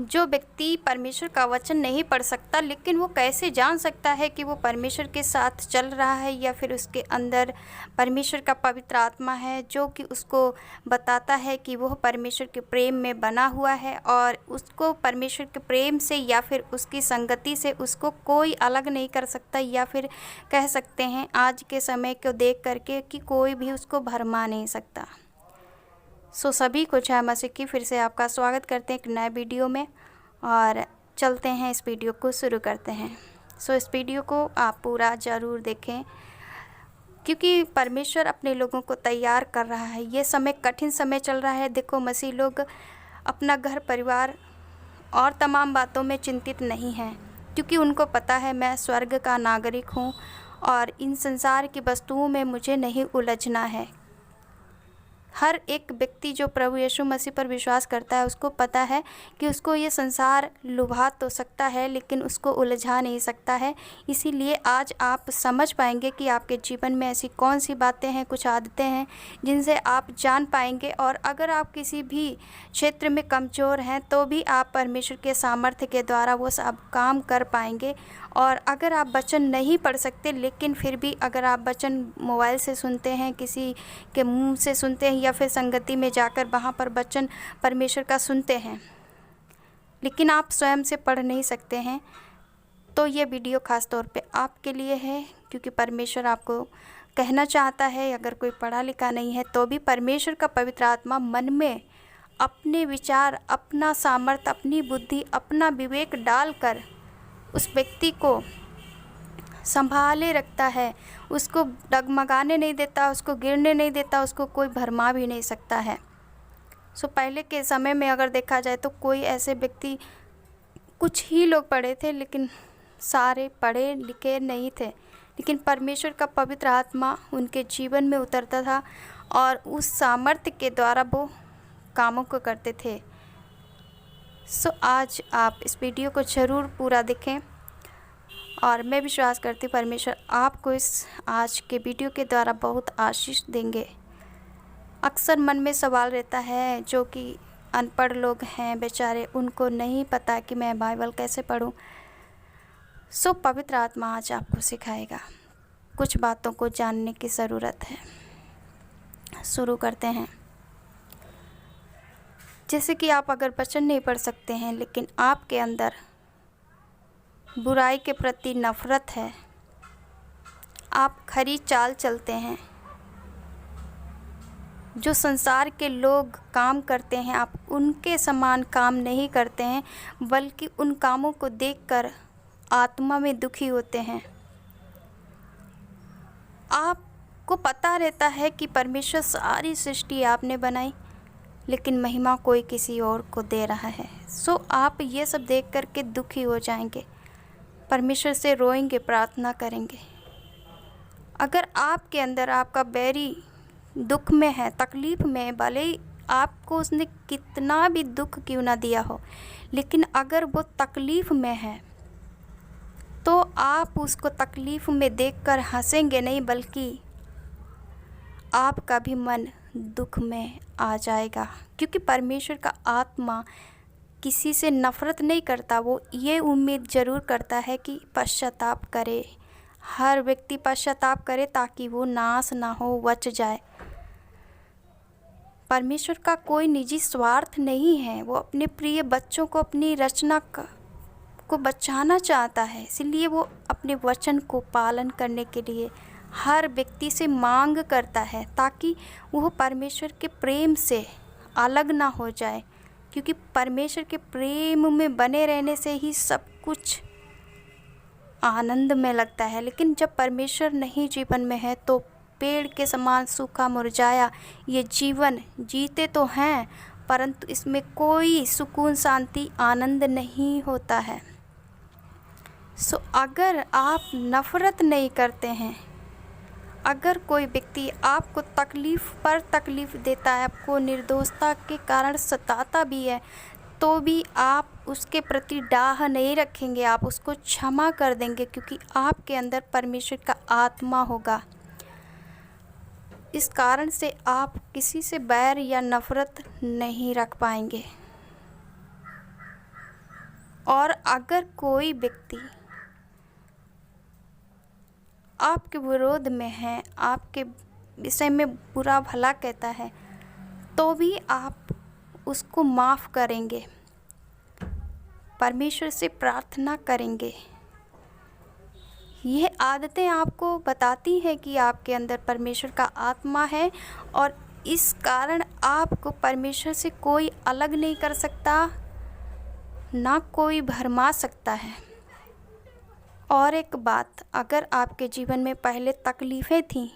जो व्यक्ति परमेश्वर का वचन नहीं पढ़ सकता, लेकिन वो कैसे जान सकता है कि वो परमेश्वर के साथ चल रहा है, या फिर उसके अंदर परमेश्वर का पवित्र आत्मा है जो कि उसको बताता है कि वह परमेश्वर के प्रेम में बना हुआ है और उसको परमेश्वर के प्रेम से या फिर उसकी संगति से उसको कोई अलग नहीं कर सकता, या फिर कह सकते हैं आज के समय को देख करके कि कोई भी उसको भरमा नहीं सकता। सभी को जय मसीह की फिर से आपका स्वागत करते हैं एक नए वीडियो में, और चलते हैं इस वीडियो को शुरू करते हैं। इस वीडियो को आप पूरा ज़रूर देखें, क्योंकि परमेश्वर अपने लोगों को तैयार कर रहा है। ये समय कठिन समय चल रहा है। देखो, मसीह लोग अपना घर परिवार और तमाम बातों में चिंतित नहीं हैं, क्योंकि उनको पता है मैं स्वर्ग का नागरिक हूँ और इन संसार की वस्तुओं में मुझे नहीं उलझना है। हर एक व्यक्ति जो प्रभु यीशु मसीह पर विश्वास करता है उसको पता है कि उसको ये संसार लुभा तो सकता है, लेकिन उसको उलझा नहीं सकता है। इसीलिए आज आप समझ पाएंगे कि आपके जीवन में ऐसी कौन सी बातें हैं, कुछ आदतें हैं जिनसे आप जान पाएंगे। और अगर आप किसी भी क्षेत्र में कमज़ोर हैं तो भी आप परमेश्वर के सामर्थ्य के द्वारा वो सब काम कर पाएंगे। और अगर आप वचन नहीं पढ़ सकते, लेकिन फिर भी अगर आप वचन मोबाइल से सुनते हैं, किसी के मुंह से सुनते हैं, या फिर संगति में जाकर वहाँ पर वचन परमेश्वर का सुनते हैं, लेकिन आप स्वयं से पढ़ नहीं सकते हैं, तो ये वीडियो ख़ास तौर पे आपके लिए है। क्योंकि परमेश्वर आपको कहना चाहता है, अगर कोई पढ़ा लिखा नहीं है तो भी परमेश्वर का पवित्र आत्मा मन में अपने विचार, अपना सामर्थ्य, अपनी बुद्धि, अपना विवेक डालकर उस व्यक्ति को संभाले रखता है, उसको डगमगाने नहीं देता, उसको गिरने नहीं देता, उसको कोई भरमा भी नहीं सकता है। पहले के समय में अगर देखा जाए तो कोई ऐसे व्यक्ति, कुछ ही लोग पढ़े थे, लेकिन सारे पढ़े लिखे नहीं थे, लेकिन परमेश्वर का पवित्र आत्मा उनके जीवन में उतरता था और उस सामर्थ्य के द्वारा वो कामों को करते थे। आज आप इस वीडियो को ज़रूर पूरा देखें, और मैं विश्वास करती हूँ परमेश्वर आपको इस आज के वीडियो के द्वारा बहुत आशीष देंगे। अक्सर मन में सवाल रहता है, जो कि अनपढ़ लोग हैं बेचारे, उनको नहीं पता कि मैं बाइबल कैसे पढूं। पवित्र आत्मा आज आपको सिखाएगा। कुछ बातों को जानने की ज़रूरत है। शुरू करते हैं। जैसे कि आप अगर वचन नहीं पढ़ सकते हैं, लेकिन आपके अंदर बुराई के प्रति नफ़रत है, आप खरी चाल चलते हैं, जो संसार के लोग काम करते हैं आप उनके समान काम नहीं करते हैं, बल्कि उन कामों को देखकर आत्मा में दुखी होते हैं। आपको पता रहता है कि परमेश्वर सारी सृष्टि आपने बनाई, लेकिन महिमा कोई किसी और को दे रहा है। आप ये सब देख कर के दुखी हो जाएंगे, परमेश्वर से रोएंगे, प्रार्थना करेंगे। अगर आपके अंदर आपका बैरी दुख में है, तकलीफ़ में है, भले ही आपको उसने कितना भी दुख क्यों ना दिया हो, लेकिन अगर वो तकलीफ़ में है तो आप उसको तकलीफ़ में देखकर हंसेंगे नहीं, बल्कि आपका भी मन दुख में आ जाएगा। क्योंकि परमेश्वर का आत्मा किसी से नफ़रत नहीं करता, वो ये उम्मीद ज़रूर करता है कि पश्चाताप करे, हर व्यक्ति पश्चाताप करे ताकि वो नाश ना हो, बच जाए। परमेश्वर का कोई निजी स्वार्थ नहीं है, वो अपने प्रिय बच्चों को, अपनी रचना को बचाना चाहता है। इसलिए वो अपने वचन को पालन करने के लिए हर व्यक्ति से मांग करता है, ताकि वह परमेश्वर के प्रेम से अलग ना हो जाए। क्योंकि परमेश्वर के प्रेम में बने रहने से ही सब कुछ आनंद में लगता है। लेकिन जब परमेश्वर नहीं जीवन में है तो पेड़ के समान सूखा मुरझाया ये जीवन जीते तो हैं, परंतु इसमें कोई सुकून, शांति, आनंद नहीं होता है। अगर आप नफ़रत नहीं करते हैं, अगर कोई व्यक्ति आपको तकलीफ़ पर तकलीफ़ देता है, आपको निर्दोषता के कारण सताता भी है, तो भी आप उसके प्रति डाह नहीं रखेंगे, आप उसको क्षमा कर देंगे, क्योंकि आपके अंदर परमेश्वर का आत्मा होगा। इस कारण से आप किसी से बैर या नफ़रत नहीं रख पाएंगे। और अगर कोई व्यक्ति आपके विरोध में है, आपके विषय में बुरा भला कहता है, तो भी आप उसको माफ़ करेंगे, परमेश्वर से प्रार्थना करेंगे। यह आदतें आपको बताती हैं कि आपके अंदर परमेश्वर का आत्मा है और इस कारण आपको परमेश्वर से कोई अलग नहीं कर सकता, ना कोई भरमा सकता है। और एक बात, अगर आपके जीवन में पहले तकलीफ़ें थीं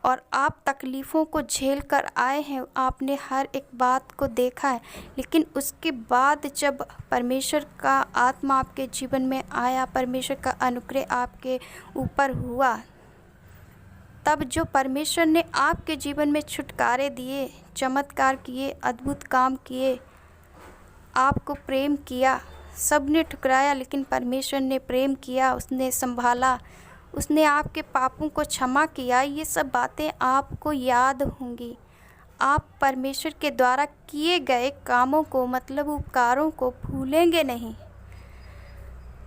और आप तकलीफ़ों को झेल कर आए हैं, आपने हर एक बात को देखा है, लेकिन उसके बाद जब परमेश्वर का आत्मा आपके जीवन में आया, परमेश्वर का अनुग्रह आपके ऊपर हुआ, तब जो परमेश्वर ने आपके जीवन में छुटकारे दिए, चमत्कार किए, अद्भुत काम किए, आपको प्रेम किया, सब ने ठुकराया लेकिन परमेश्वर ने प्रेम किया, उसने संभाला, उसने आपके पापों को क्षमा किया। ये सब बातें आपको याद होंगी। आप परमेश्वर के द्वारा किए गए कामों को, मतलब उपकारों को भूलेंगे नहीं,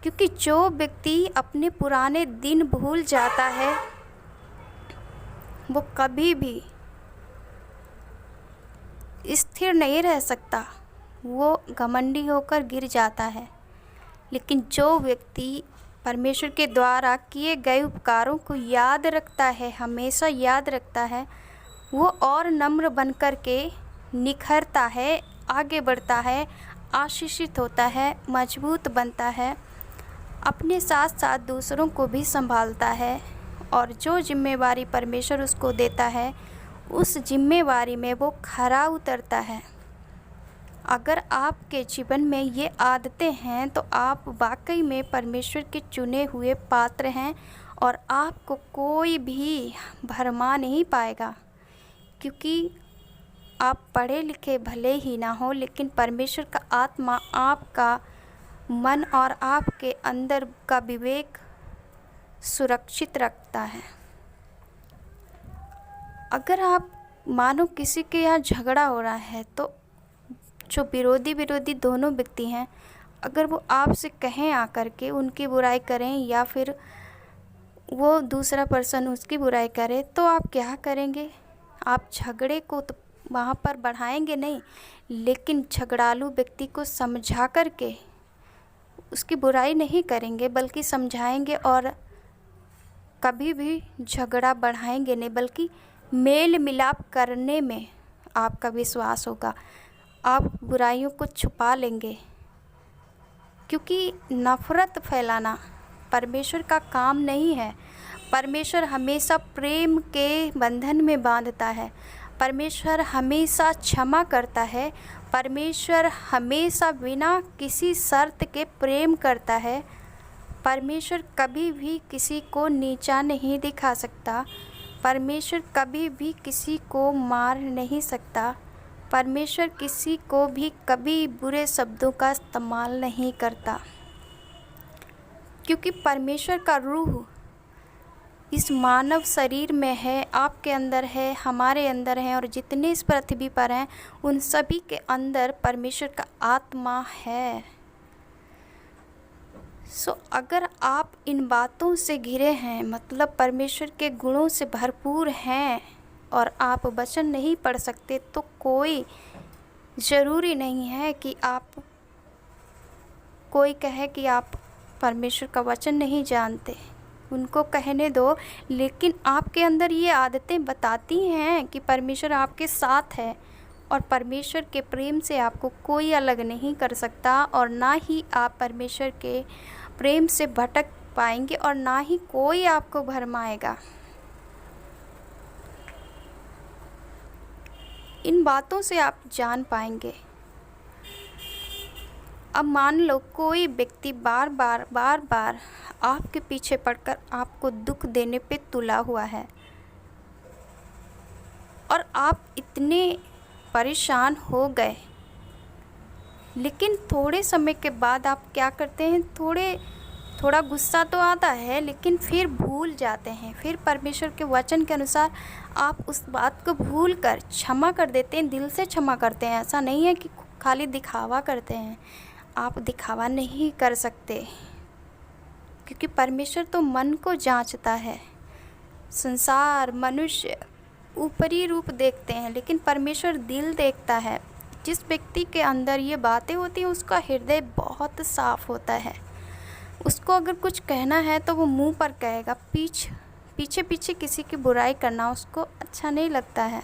क्योंकि जो व्यक्ति अपने पुराने दिन भूल जाता है वो कभी भी स्थिर नहीं रह सकता, वो घमंडी होकर गिर जाता है। लेकिन जो व्यक्ति परमेश्वर के द्वारा किए गए उपकारों को याद रखता है, हमेशा याद रखता है, वो और नम्र बनकर के निखरता है, आगे बढ़ता है, आशीषित होता है, मजबूत बनता है, अपने साथ साथ दूसरों को भी संभालता है और जो जिम्मेवारी परमेश्वर उसको देता है उस जिम्मेवारी में वो खरा उतरता है। अगर आपके जीवन में ये आदतें हैं तो आप वाकई में परमेश्वर के चुने हुए पात्र हैं और आपको कोई भी भरमा नहीं पाएगा, क्योंकि आप पढ़े लिखे भले ही ना हो, लेकिन परमेश्वर का आत्मा आपका मन और आपके अंदर का विवेक सुरक्षित रखता है। अगर आप मानो किसी के यहाँ झगड़ा हो रहा है, तो जो विरोधी दोनों व्यक्ति हैं, अगर वो आपसे कहें आकर के उनकी बुराई करें या फिर वो दूसरा पर्सन उसकी बुराई करे, तो आप क्या करेंगे? आप झगड़े को तो वहाँ पर बढ़ाएंगे नहीं, लेकिन झगड़ालू व्यक्ति को समझा कर के उसकी बुराई नहीं करेंगे, बल्कि समझाएंगे और कभी भी झगड़ा बढ़ाएंगे नहीं, बल्कि मेल मिलाप करने में आपका विश्वास होगा। आप बुराइयों को छुपा लेंगे, क्योंकि नफ़रत फैलाना परमेश्वर का काम नहीं है। परमेश्वर हमेशा प्रेम के बंधन में बांधता है, परमेश्वर हमेशा क्षमा करता है, परमेश्वर हमेशा बिना किसी शर्त के प्रेम करता है। परमेश्वर कभी भी किसी को नीचा नहीं दिखा सकता, परमेश्वर कभी भी किसी को मार नहीं सकता, परमेश्वर किसी को भी कभी बुरे शब्दों का इस्तेमाल नहीं करता, क्योंकि परमेश्वर का रूह इस मानव शरीर में है, आपके अंदर है, हमारे अंदर है, और जितने इस पृथ्वी पर हैं उन सभी के अंदर परमेश्वर का आत्मा है। अगर आप इन बातों से घिरे हैं, मतलब परमेश्वर के गुणों से भरपूर हैं और आप वचन नहीं पढ़ सकते, तो कोई ज़रूरी नहीं है कि आप कोई कहे कि आप परमेश्वर का वचन नहीं जानते, उनको कहने दो। लेकिन आपके अंदर ये आदतें बताती हैं कि परमेश्वर आपके साथ है और परमेश्वर के प्रेम से आपको कोई अलग नहीं कर सकता, और ना ही आप परमेश्वर के प्रेम से भटक पाएंगे और ना ही कोई आपको भरमाएगा। इन बातों से आप जान पाएंगे। अब मान लो कोई व्यक्ति बार बार आपके पीछे पड़कर आपको दुख देने पे तुला हुआ है और आप इतने परेशान हो गए, लेकिन थोड़े समय के बाद आप क्या करते हैं, थोड़ा गुस्सा तो आता है, लेकिन फिर भूल जाते हैं। फिर परमेश्वर के वचन के अनुसार आप उस बात को भूल कर क्षमा कर देते हैं, दिल से क्षमा करते हैं। ऐसा नहीं है कि खाली दिखावा करते हैं, आप दिखावा नहीं कर सकते, क्योंकि परमेश्वर तो मन को जांचता है। संसार, मनुष्य ऊपरी रूप देखते हैं, लेकिन परमेश्वर दिल देखता है। जिस व्यक्ति के अंदर ये बातें होती हैं उसका हृदय बहुत साफ होता है। उसको अगर कुछ कहना है तो वो मुंह पर कहेगा, पीछे पीछे किसी की बुराई करना उसको अच्छा नहीं लगता है।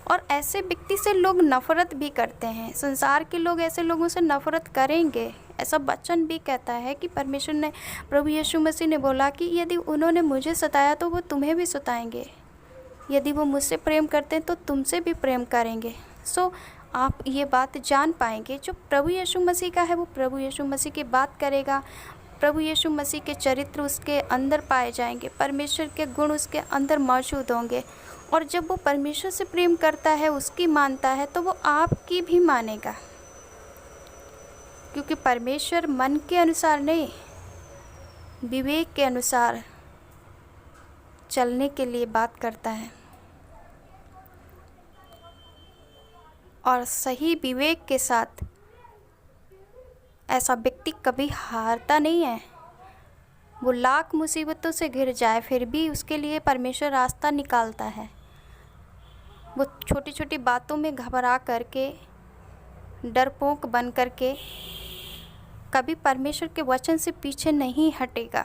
और ऐसे व्यक्ति से लोग नफ़रत भी करते हैं। संसार के लोग ऐसे लोगों से नफ़रत करेंगे। ऐसा वचन भी कहता है कि परमेश्वर ने, प्रभु यीशु मसीह ने बोला कि यदि उन्होंने मुझे सताया तो वो तुम्हें भी सताएंगे। यदि वो मुझसे प्रेम करते हैं तो तुमसे भी प्रेम करेंगे। सो आप ये बात जान पाएंगे, जो प्रभु यीशु मसीह का है वो प्रभु यीशु मसीह की बात करेगा। प्रभु यीशु मसीह के चरित्र उसके अंदर पाए जाएंगे, परमेश्वर के गुण उसके अंदर मौजूद होंगे। और जब वो परमेश्वर से प्रेम करता है, उसकी मानता है, तो वो आपकी भी मानेगा, क्योंकि परमेश्वर मन के अनुसार नहीं, विवेक के अनुसार चलने के लिए बात करता है। और सही विवेक के साथ ऐसा व्यक्ति कभी हारता नहीं है। वो लाख मुसीबतों से घिर जाए फिर भी उसके लिए परमेश्वर रास्ता निकालता है। वो छोटी छोटी बातों में घबरा करके, डरपोक बन करके कभी परमेश्वर के वचन से पीछे नहीं हटेगा,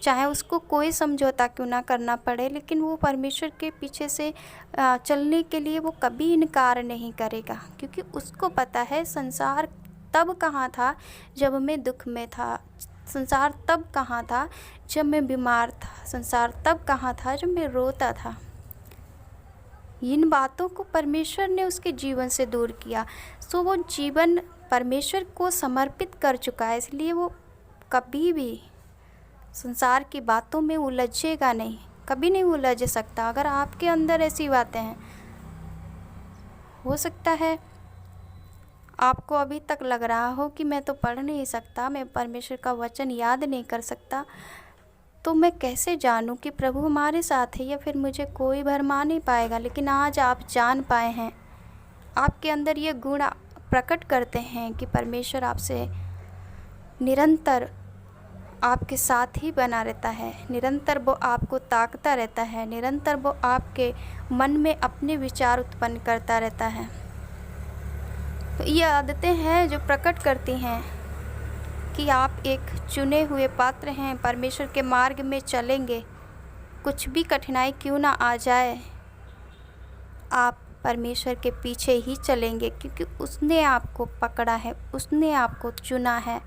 चाहे उसको कोई समझौता क्यों ना करना पड़े, लेकिन वो परमेश्वर के पीछे से चलने के लिए वो कभी इनकार नहीं करेगा, क्योंकि उसको पता है संसार तब कहाँ था जब मैं दुख में था, संसार तब कहाँ था जब मैं बीमार था, संसार तब कहाँ था जब मैं रोता था। इन बातों को परमेश्वर ने उसके जीवन से दूर किया। सो वो जीवन परमेश्वर को समर्पित कर चुका है, इसलिए वो कभी भी संसार की बातों में उलझेगा नहीं, कभी नहीं उलझ सकता। अगर आपके अंदर ऐसी बातें हैं, हो सकता है आपको अभी तक लग रहा हो कि मैं तो पढ़ नहीं सकता, मैं परमेश्वर का वचन याद नहीं कर सकता, तो मैं कैसे जानूं कि प्रभु हमारे साथ है या फिर मुझे कोई भरमा नहीं पाएगा। लेकिन आज आप जान पाए हैं, आपके अंदर ये गुण प्रकट करते हैं कि परमेश्वर आपसे निरंतर आपके साथ ही बना रहता है, निरंतर वो आपको ताकता रहता है, निरंतर वो आपके मन में अपने विचार उत्पन्न करता रहता है। तो ये आदतें हैं जो प्रकट करती हैं कि आप एक चुने हुए पात्र हैं, परमेश्वर के मार्ग में चलेंगे। कुछ भी कठिनाई क्यों ना आ जाए, आप परमेश्वर के पीछे ही चलेंगे, क्योंकि उसने आपको पकड़ा है, उसने आपको चुना है।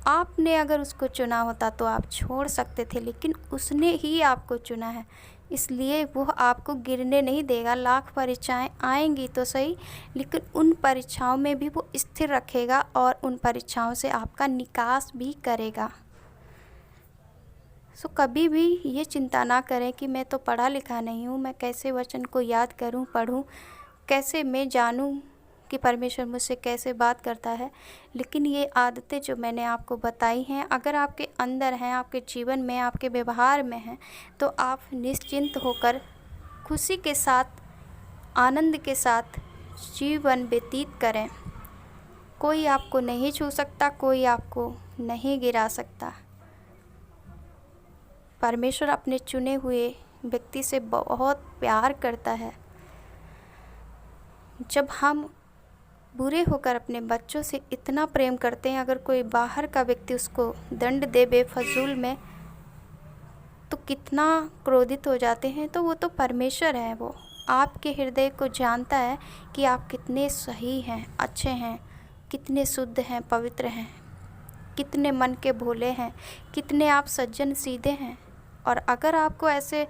आपने अगर उसको चुना होता तो आप छोड़ सकते थे, लेकिन उसने ही आपको चुना है, इसलिए वो आपको गिरने नहीं देगा। लाख परीक्षाएं आएंगी तो सही, लेकिन उन परीक्षाओं में भी वो स्थिर रखेगा और उन परीक्षाओं से आपका निकास भी करेगा। सो कभी भी ये चिंता ना करें कि मैं तो पढ़ा लिखा नहीं हूँ, मैं कैसे वचन को याद करूँ, पढ़ूँ, कैसे मैं जानूँ कि परमेश्वर मुझसे कैसे बात करता है। लेकिन ये आदतें जो मैंने आपको बताई हैं, अगर आपके अंदर हैं, आपके जीवन में, आपके व्यवहार में हैं, तो आप निश्चिंत होकर खुशी के साथ, आनंद के साथ जीवन व्यतीत करें। कोई आपको नहीं छू सकता, कोई आपको नहीं गिरा सकता। परमेश्वर अपने चुने हुए व्यक्ति से बहुत प्यार करता है। जब हम बुरे होकर अपने बच्चों से इतना प्रेम करते हैं, अगर कोई बाहर का व्यक्ति उसको दंड दे बेफजूल में, तो कितना क्रोधित हो जाते हैं। तो वो तो परमेश्वर है, वो आपके हृदय को जानता है कि आप कितने सही हैं, अच्छे हैं, कितने शुद्ध हैं, पवित्र हैं, कितने मन के भोले हैं, कितने आप सज्जन सीधे हैं। और अगर आपको ऐसे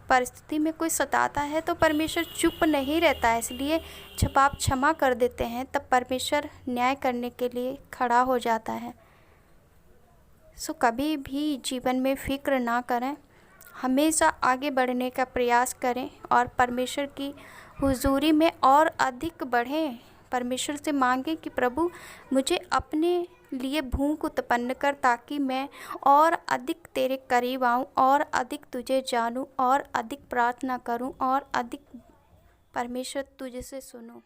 परिस्थिति में कोई सताता है तो परमेश्वर चुप नहीं रहता है, इसलिए जब आप क्षमा कर देते हैं तब परमेश्वर न्याय करने के लिए खड़ा हो जाता है। सो कभी भी जीवन में फ़िक्र ना करें, हमेशा आगे बढ़ने का प्रयास करें और परमेश्वर की हुजूरी में और अधिक बढ़ें। परमेश्वर से मांगें कि प्रभु मुझे अपने लिए भूख उत्पन्न कर, ताकि मैं और अधिक तेरे करीब आऊँ, और अधिक तुझे जानूँ, और अधिक प्रार्थना करूँ, और अधिक परमेश्वर तुझसे सुनूँ।